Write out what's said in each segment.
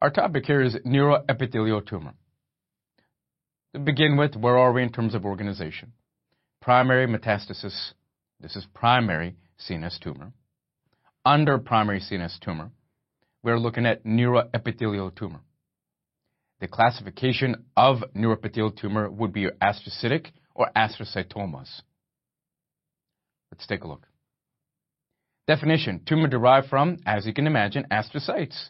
Our topic here is neuroepithelial tumor. To begin with, where are we in terms of organization? Primary metastasis, this is primary CNS tumor. Under primary CNS tumor, we're looking at neuroepithelial tumor. The classification of neuroepithelial tumor would be astrocytic or astrocytomas. Let's take a look. Definition: tumor derived from, as you can imagine, astrocytes.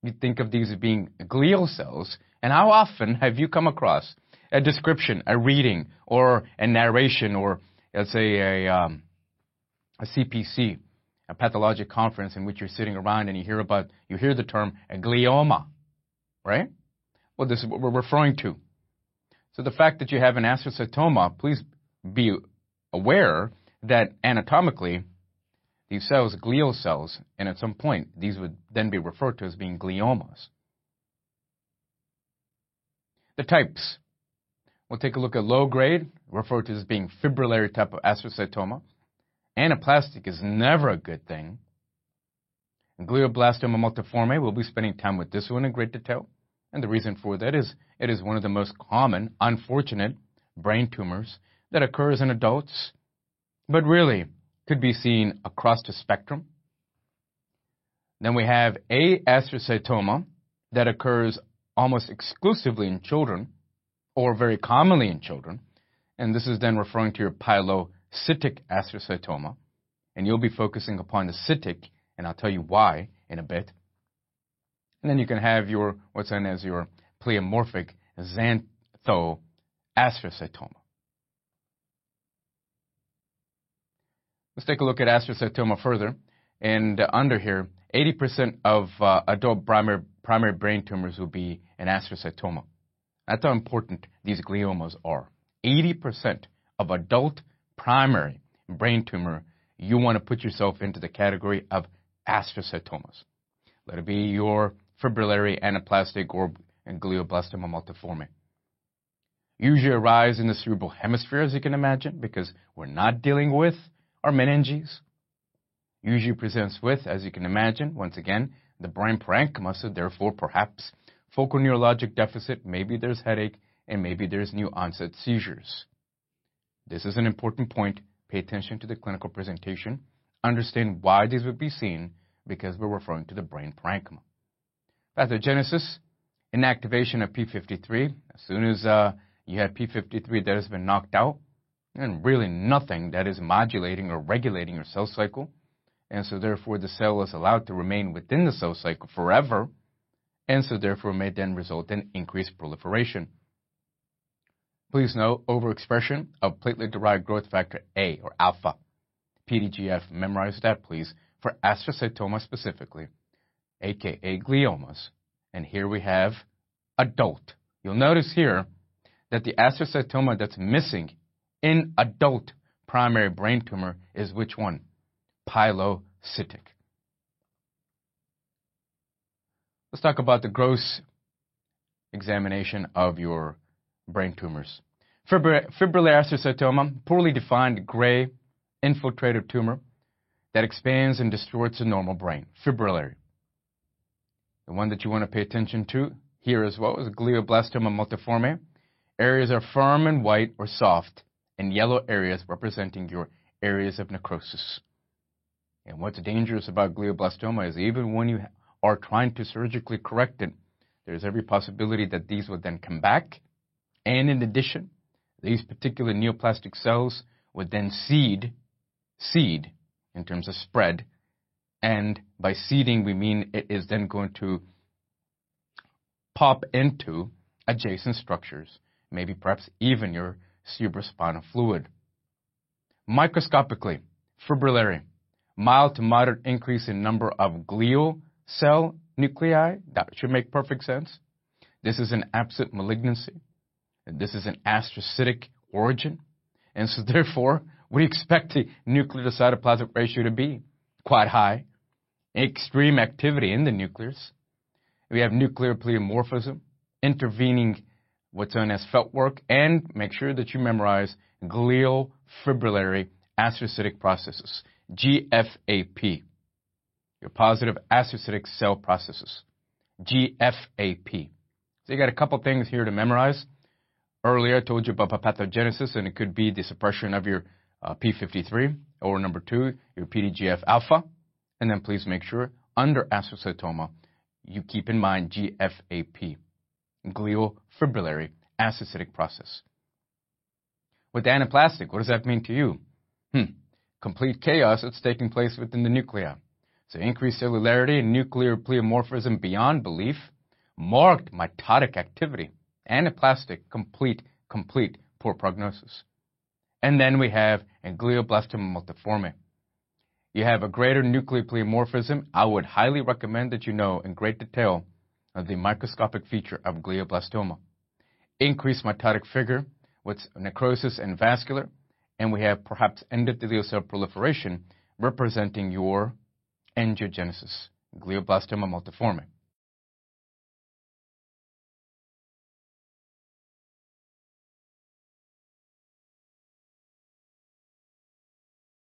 You think of these as being glial cells, and how often have you come across a description, a reading, or a narration, or let's say a CPC, a pathologic conference in which you're sitting around and you hear the term a glioma, right? Well, this is what we're referring to. So the fact that you have an astrocytoma, please be aware that anatomically, these cells, glial cells, and at some point, these would then be referred to as being gliomas. The types. We'll take a look at low grade, referred to as being fibrillary type of astrocytoma. Anaplastic is never a good thing. Glioblastoma multiforme, we'll be spending time with this one in great detail. And the reason for that is it is one of the most common, unfortunate brain tumors that occurs in adults, but really could be seen across the spectrum. Then we have a astrocytoma that occurs almost exclusively in children, or very commonly in children, and this is then referring to your pilocytic astrocytoma, and you'll be focusing upon the cytic, and I'll tell you why in a bit. And then you can have your what's known as your pleomorphic xanthoastrocytoma. Let's take a look at astrocytoma further. And under here, 80% of adult primary brain tumors will be an astrocytoma. That's how important these gliomas are. 80% of adult primary brain tumor, you want to put yourself into the category of astrocytomas. Let it be your fibrillary, anaplastic, or glioblastoma multiforme. Usually arise in the cerebral hemisphere, as you can imagine, because we're not dealing with our meninges. Usually presents with, as you can imagine, once again, the brain parenchyma, so therefore perhaps focal neurologic deficit, maybe there's headache, and maybe there's new onset seizures. This is an important point. Pay attention to the clinical presentation. Understand why these would be seen, because we're referring to the brain parenchyma. Pathogenesis, inactivation of P53. As soon as you have P53 that has been knocked out, and really nothing that is modulating or regulating your cell cycle, and so therefore the cell is allowed to remain within the cell cycle forever, and so therefore may then result in increased proliferation. Please note overexpression of platelet-derived growth factor A, or alpha, PDGF. Memorize that, please, for astrocytoma specifically, aka gliomas. And here we have adult. You'll notice here that the astrocytoma that's missing in adult primary brain tumor is which one? Pilocytic. Let's talk about the gross examination of your brain tumors. Fibrillary astrocytoma, poorly defined gray infiltrative tumor that expands and distorts the normal brain. Fibrillary. The one that you want to pay attention to here as well is glioblastoma multiforme. Areas are firm and white or soft, and yellow areas representing your areas of necrosis. And what's dangerous about glioblastoma is even when you are trying to surgically correct it, there's every possibility that these would then come back. And in addition, these particular neoplastic cells would then seed in terms of spread. And by seeding, we mean it is then going to pop into adjacent structures, maybe perhaps even your cerebrospinal fluid. Microscopically, fibrillary, mild to moderate increase in number of glial cell nuclei. That should make perfect sense. This is an absent malignancy. And this is an astrocytic origin. And so therefore, we expect the nuclear to cytoplasmic ratio to be quite high. Extreme activity in the nucleus. We have nuclear pleomorphism, intervening what's known as felt work, and make sure that you memorize glial fibrillary astrocytic processes, GFAP, your positive astrocytic cell processes. GFAP. So you got a couple things here to memorize. Earlier, I told you about pathogenesis, and it could be the suppression of your P53, or number 2, your PDGF-alpha. And then please make sure, under astrocytoma, you keep in mind GFAP, gliofibrillary astrocytic process. With anaplastic, what does that mean to you? Complete chaos that's taking place within the nuclei. So increased cellularity and nuclear pleomorphism beyond belief, marked mitotic activity, anaplastic, complete poor prognosis. And then we have a glioblastoma multiforme. You have a greater nuclear pleomorphism. I would highly recommend that you know in great detail of the microscopic feature of glioblastoma. Increased mitotic figure with necrosis and vascular, and we have perhaps endothelial cell proliferation representing your angiogenesis, glioblastoma multiforme.